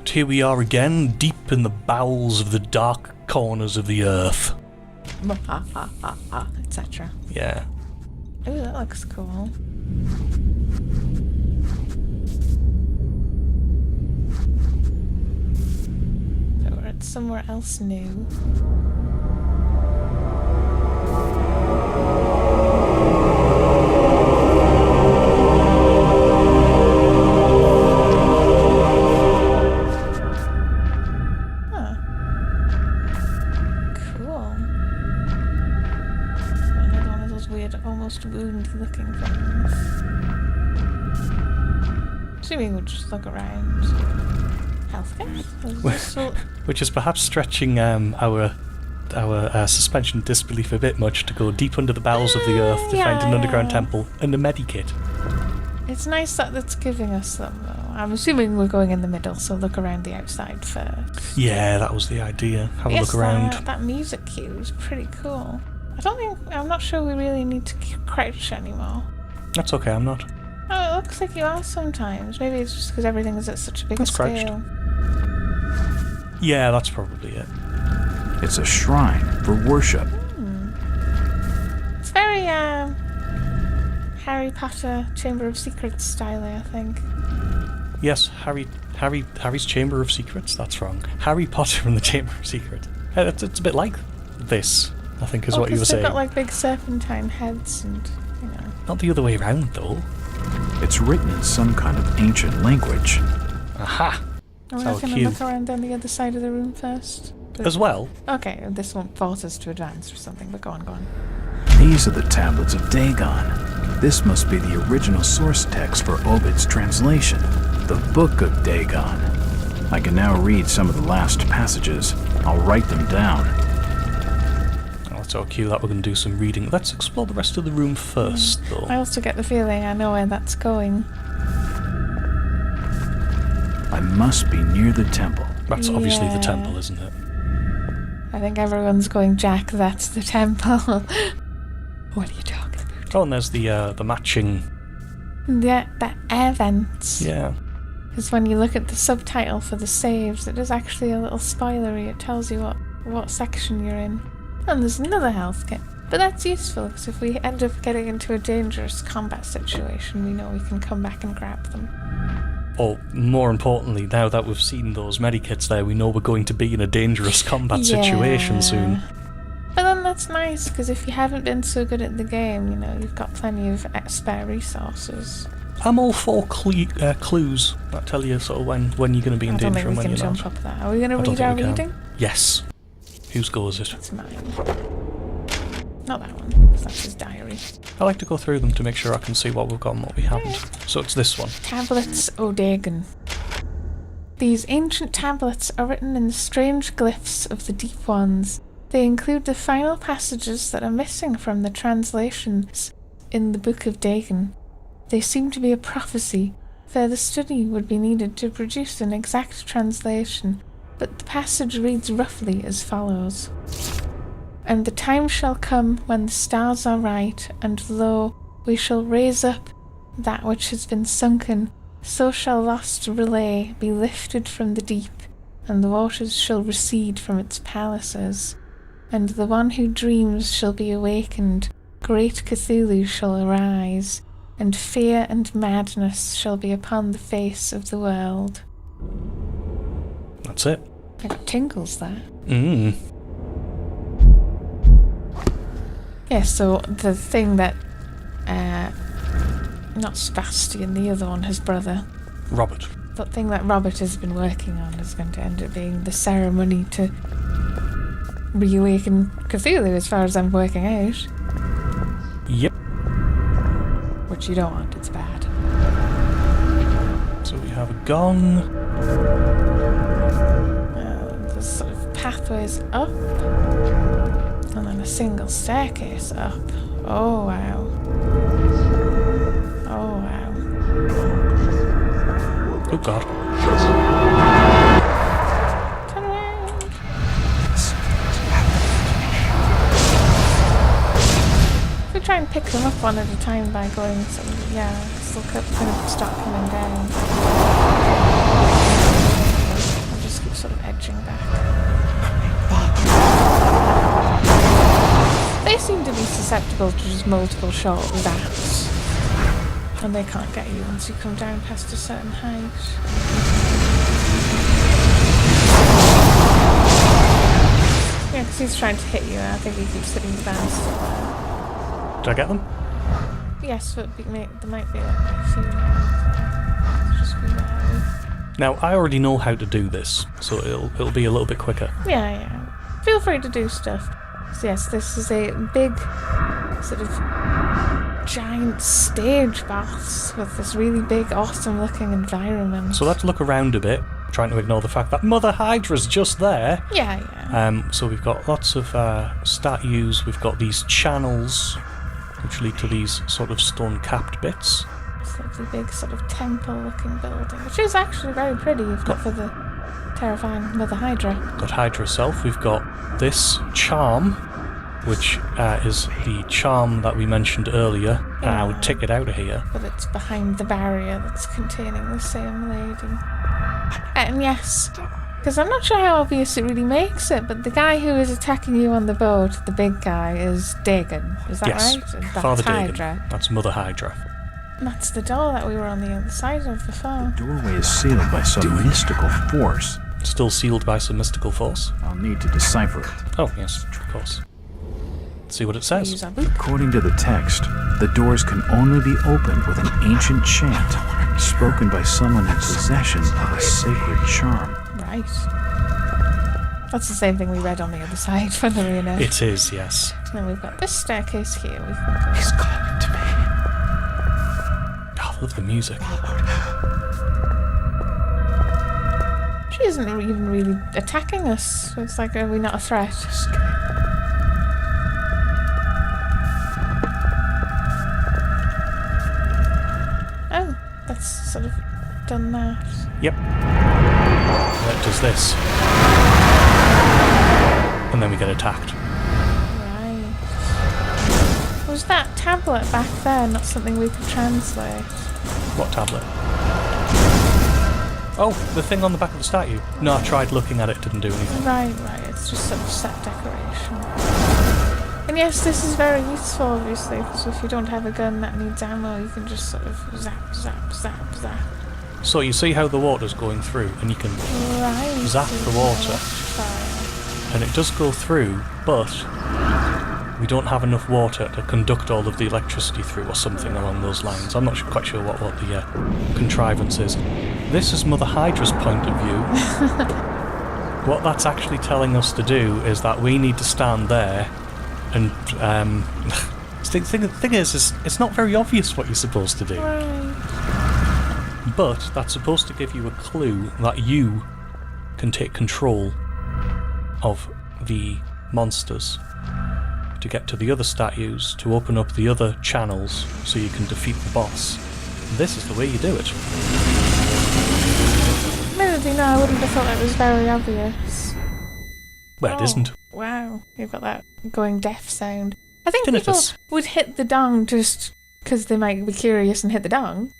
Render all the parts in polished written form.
Here we are again, deep in the bowels of the dark corners of the earth. Etc. Yeah. Ooh, that looks cool. So we're at somewhere else new. Almost woundy looking things. Assuming we'll just look around. Healthcare? Which is perhaps stretching our suspension of disbelief a bit much to go deep under the bowels of the earth to find an underground temple and a medikit. It's nice that it's giving us them though. I'm assuming we're going in the middle, so look around the outside first. Yeah, that was the idea. Have a look around. That music cue is pretty cool. I'm not sure we really need to crouch anymore. That's okay, I'm not. Oh, it looks like you are sometimes. Maybe it's just because everything is at such a big scale. Crouched. Yeah, that's probably it. It's a shrine for worship. It's very Harry Potter Chamber of Secrets style, I think. Yes, Harry's Chamber of Secrets. That's wrong. Harry Potter and the Chamber of Secrets. It's a bit like this, I think, is what you were saying. They've got like big serpentine heads and, Not the other way around, though. It's written in some kind of ancient language. Aha! Are we not going to look around on the other side of the room first? As well? Okay, this won't force us to advance or something, but go on. These are the tablets of Dagon. This must be the original source text for Obid's translation, the Book of Dagon. I can now read some of the last passages. I'll write them down. Let's all cue that we're going to do some reading. Let's explore the rest of the room first, though. I also get the feeling I know where that's going. I must be near the temple. That's obviously the temple, isn't it? I think everyone's going, Jack, that's the temple. What are you talking about? Oh, and there's the matching... Yeah, the air vents. Yeah. Because when you look at the subtitle for the saves, it is actually a little spoilery. It tells you what section you're in. And there's another health kit. But that's useful, because if we end up getting into a dangerous combat situation, we know we can come back and grab them. Or, more importantly, now that we've seen those medikits there, we know we're going to be in a dangerous combat situation soon. But then that's nice, because if you haven't been so good at the game, you've got plenty of spare resources. I'm all for clues that tell you sort of when you're going to be in danger and when you're not. I don't think we can jump up that. Are we going to read our reading? Yes. Whose go is it? It's mine. Not that one, because that's his diary. I like to go through them to make sure I can see what we've got and what we haven't. So it's this one. Tablets o' Dagon. These ancient tablets are written in the strange glyphs of the Deep Ones. They include the final passages that are missing from the translations in the Book of Dagon. They seem to be a prophecy. Further study would be needed to produce an exact translation, but the passage reads roughly as follows. And the time shall come when the stars are right, and lo, we shall raise up that which has been sunken, so shall lost relay be lifted from the deep, and the waters shall recede from its palaces. And the one who dreams shall be awakened, great Cthulhu shall arise, and fear and madness shall be upon the face of the world. That's it. I got tingles there. Yeah, so the thing that, not Sebastian, the other one, his brother. Robert. The thing that Robert has been working on is going to end up being the ceremony to reawaken Cthulhu, as far as I'm working out. Yep. Which you don't want, it's bad. So we have a gong. There's sort of pathways up. And then a single staircase up. Oh wow. Oh wow. Oh god. Turn around. If we try and pick them up one at a time by going sort of, let's look up, kind of start coming down. supposed to just multiple shot zaps. And they can't get you once you come down past a certain height. Yeah, because he's trying to hit you, and I think he keeps hitting the banister there. Did I get them? Yes, but there might be like a few now. Just be wary. Now, I already know how to do this, so it'll be a little bit quicker. Yeah. Feel free to do stuff. So yes, this is a big, sort of giant stage boss with this really big, awesome-looking environment. So let's look around a bit, trying to ignore the fact that Mother Hydra's just there. Yeah. So we've got lots of statues, we've got these channels, which lead to these sort of stone-capped bits. It's like the big sort of temple-looking building, which is actually very pretty, if not for the terrifying Mother Hydra. Got Hydra herself. We've got this charm, which is the charm that we mentioned earlier. And I would take it out of here. But it's behind the barrier that's containing the same lady. And yes, because I'm not sure how obvious it really makes it, but the guy who is attacking you on the boat, the big guy, is Dagon. Is that yes, right? That's Father Dagon. Hydra. That's Mother Hydra. And that's the door that we were on the other side of before. The doorway is sealed by some mystical force. Still sealed by some mystical force. I'll need to decipher it. Oh, yes, of course. Let's see what it says. Use our book. According to the text, the doors can only be opened with an ancient chant spoken by someone in possession of a sacred charm. Right. That's the same thing we read on the other side, funnily enough. It is, yes. And then we've got this staircase here. We can go. He's calling to me. Oh, I love the music. She isn't even really attacking us. It's like, are we not a threat? Oh, that's sort of done that. Yep. That does this. And then we get attacked. Right. Was that tablet back there not something we could translate? What tablet? Oh, the thing on the back of the statue. No, I tried looking at it, didn't do anything. Right. It's just sort of set decoration. And yes, this is very useful, obviously, because if you don't have a gun that needs ammo, you can just sort of zap. So you see how the water's going through, and you can zap the water. And it does go through, but we don't have enough water to conduct all of the electricity through or something along those lines. I'm not quite sure what the contrivance is. This is Mother Hydra's point of view. What that's actually telling us to do is that we need to stand there and... the thing is, it's not very obvious what you're supposed to do. Right. But that's supposed to give you a clue that you can take control of the monsters to get to the other statues, to open up the other channels so you can defeat the boss. This is the way you do it. Admittedly, no, I wouldn't have thought that was very obvious. Well, it isn't. Wow, you've got that going deaf sound. I think Tinnitus. people would hit the dong just because they might be curious and hit the dong.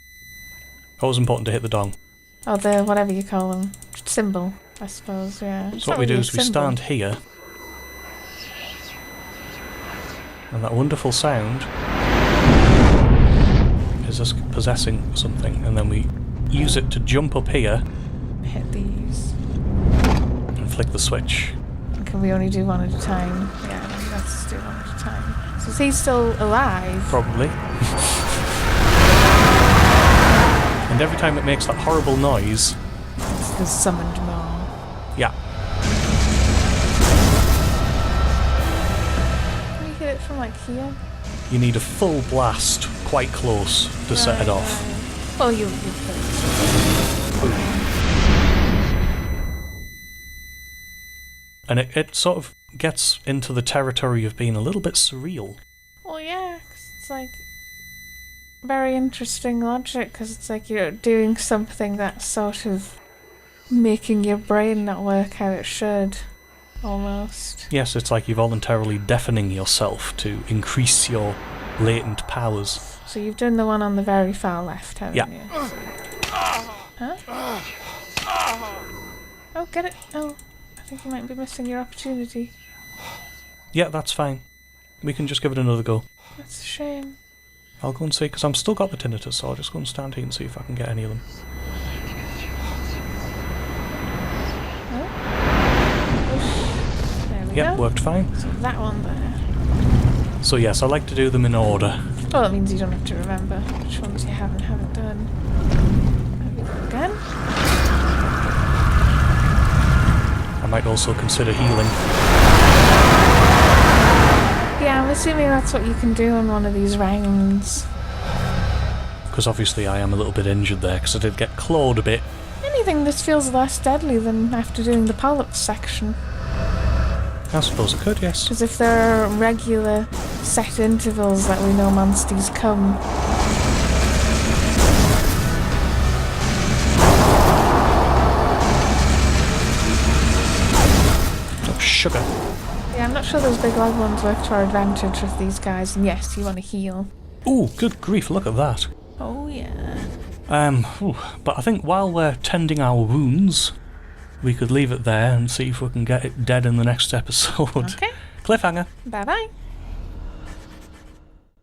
Always important to hit the dong. Or the whatever you call them. Symbol, I suppose, yeah. So what we do is we stand here, and that wonderful sound is us possessing something, and then we use it to jump up here Hit these. and flick the switch. And can we only do one at a time? Yeah, let's do one at a time. So is he still alive? Probably. And every time it makes that horrible noise... It's the summoned more. Yeah. Can you hit it from like here? You need a full blast quite close to set it off. Right. Well, you could. And it sort of gets into the territory of being a little bit surreal. Well, yeah, 'cause it's like very interesting logic, because it's like you're doing something that's sort of making your brain not work how it should, almost. Yes, it's like you're voluntarily deafening yourself to increase your latent powers. So you've done the one on the very far left, haven't Yeah. you? Huh? Oh, get it. Oh, I think you might be missing your opportunity. Yeah, that's fine. we can just give it another go. That's a shame. I'll go and see, because I'm still got the tinnitus, so I'll just go and stand here and see if I can get any of them. There we Yep, go. worked fine. So that one there. So yes, I like to do them in order. Well, it means you don't have to remember which ones you have and haven't done. There we go again. I might also consider healing. Yeah, I'm assuming that's what you can do on one of these rounds. Because obviously I am a little bit injured there, because I did get clawed a bit. Anything that feels less deadly than after doing the polyps section. I suppose I could, yes. Because if there are regular set intervals that we know monsters come. Oh, sugar. Yeah, I'm not sure those big log ones work to our advantage with these guys, and yes, you want to heal. Ooh, good grief, look at that. Oh yeah. But I think while we're tending our wounds, we could leave it there and see if we can get it dead in the next episode. Okay. Cliffhanger. Bye bye.